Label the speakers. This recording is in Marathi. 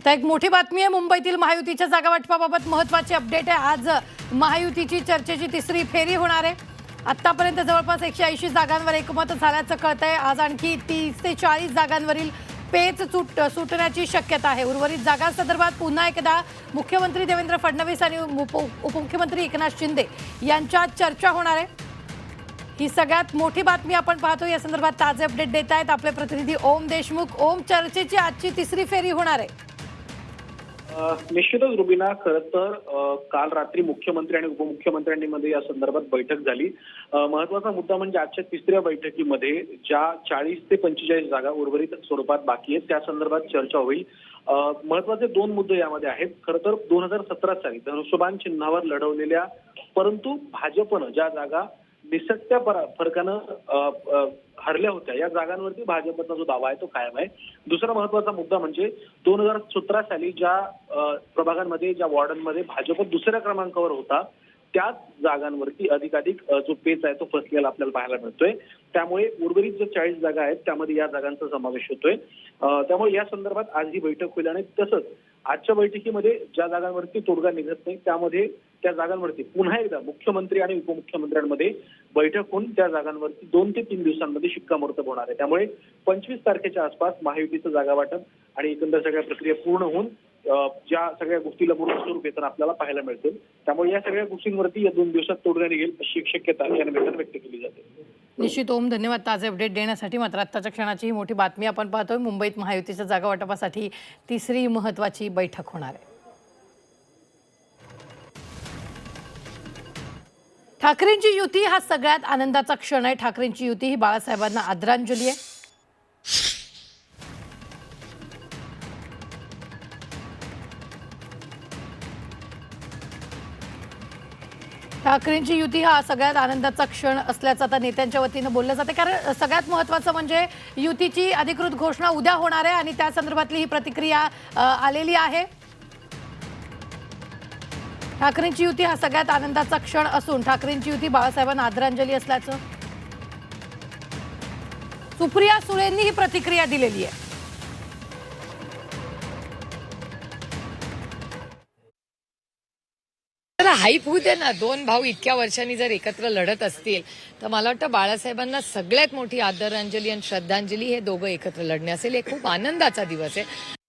Speaker 1: आता एक मोठी बातमी आहे मुंबईतील महायुतीच्या जागा वाटपाबाबत महत्त्वाची अपडेट आहे। आज महायुतीची चर्चेची तिसरी फेरी होणार आहे। आतापर्यंत जवळपास 180 जागांवर एकमत झाल्याचं कळतंय। आज आणखी 30 ते 40 जागांवरील पेच सुटण्याची शक्यता आहे। उर्वरित जागांसंदर्भात पुन्हा एकदा मुख्यमंत्री देवेंद्र फडणवीस आणि उपमुख्यमंत्री एकनाथ शिंदे यांच्यात चर्चा होणार आहे। ही सगळ्यात मोठी बातमी आपण पाहतो। या संदर्भात ताजे अपडेट देत आहेत आपले प्रतिनिधी ओम देशमुख। ओम, चर्चेची आजची तिसरी फेरी होणार आहे।
Speaker 2: निश्चितच रुबीना, खरं तर काल रात्री मुख्यमंत्री आणि उपमुख्यमंत्र्यांमध्ये या संदर्भात बैठक झाली। महत्वाचा मुद्दा म्हणजे आजच्या तिसऱ्या बैठकीमध्ये ज्या 40 ते 45 जागा उर्वरित स्वरूपात बाकी आहेत त्या संदर्भात चर्चा होईल। महत्वाचे दोन मुद्दे यामध्ये आहेत। खरं तर 2017 साली धनुष्यबाण चिन्हावर लढवलेल्या परंतु भाजपनं ज्या जागा निसटत्या फरकानं हरल्या होत्या या जागांवरती भाजपचा जो दावा आहे तो कायम आहे। दुसरा महत्वाचा मुद्दा म्हणजे 2017 साली ज्या प्रभागांमध्ये ज्या वॉर्डांमध्ये भाजप दुसऱ्या क्रमांकावर होता त्याच जागांवरती अधिकाधिक जो पेच आहे तो फसलेला आपल्याला पाहायला मिळतोय। त्यामुळे उर्वरित जो 40 जागा आहेत त्यामध्ये या जागांचा समावेश होतोय। त्यामुळे या संदर्भात आज ही बैठक होईल आणि तसंच आजच्या बैठकीमध्ये ज्या जागांवरती तोडगा निघत नाही त्यामध्ये त्या जागांवरती पुन्हा एकदा मुख्यमंत्री आणि उपमुख्यमंत्र्यांमध्ये बैठक होऊन त्या जागांवरती 2 ते 3 दिवसांमध्ये शिक्कामोर्तब होणार आहे। त्यामुळे 25 तारखेच्या आसपास महायुतीचं जागा वाटप आणि एकंदर सगळ्या प्रक्रिया पूर्ण होऊन ज्या सगळ्या गोष्टीला मूर्त स्वरूप येताना आपल्याला पाहायला मिळतील। त्यामुळे या सगळ्या गोष्टींवरती या 2 दिवसात तोडगा निघेल अशी शक्यता या निमित्तानं व्यक्त केली जाते।
Speaker 1: निश्चित ओम, धन्यवाद ताजे अपडेट देण्यासाठी। मात्र आत्ताच्या क्षणाची ही मोठी बातमी आपण पाहतोय। मुंबईत महायुतीच्या जागा वाटपासाठी तिसरी महत्त्वाची बैठक होणार आहे। ठाकरेंची युती हा सगळ्यात आनंदाचा क्षण आहे। ठाकरेंची युती ही बाळासाहेबांना आदरांजली आहे। ठाकरेंची युती हा सगळ्यात आनंदाचा क्षण असल्याचं आता नेत्यांच्या वतीनं बोललं जाते। कारण सगळ्यात महत्त्वाचं म्हणजे युतीची अधिकृत घोषणा उद्या होणार आहे आणि त्या संदर्भातली ही प्रतिक्रिया आलेली आहे। ठाकरेंची युती हा सगळ्यात आनंदाचा क्षण असून ठाकरेंची युती बाळासाहेबांना आदरांजली असल्याचं सुप्रिया सुळेंनी ही प्रतिक्रिया दिलेली आहे।
Speaker 3: हाईप होऊ दे ना। दोन भाऊ इतक्या वर्षांनी जर एकत्र लढत असतील तर मला वाटतं बाळासाहेबांना सगळ्यात मोठी आदरांजली आणि श्रद्धांजली हे दोघं एकत्र लढणे असेल। हे खूप आनंदाचा दिवस आहे।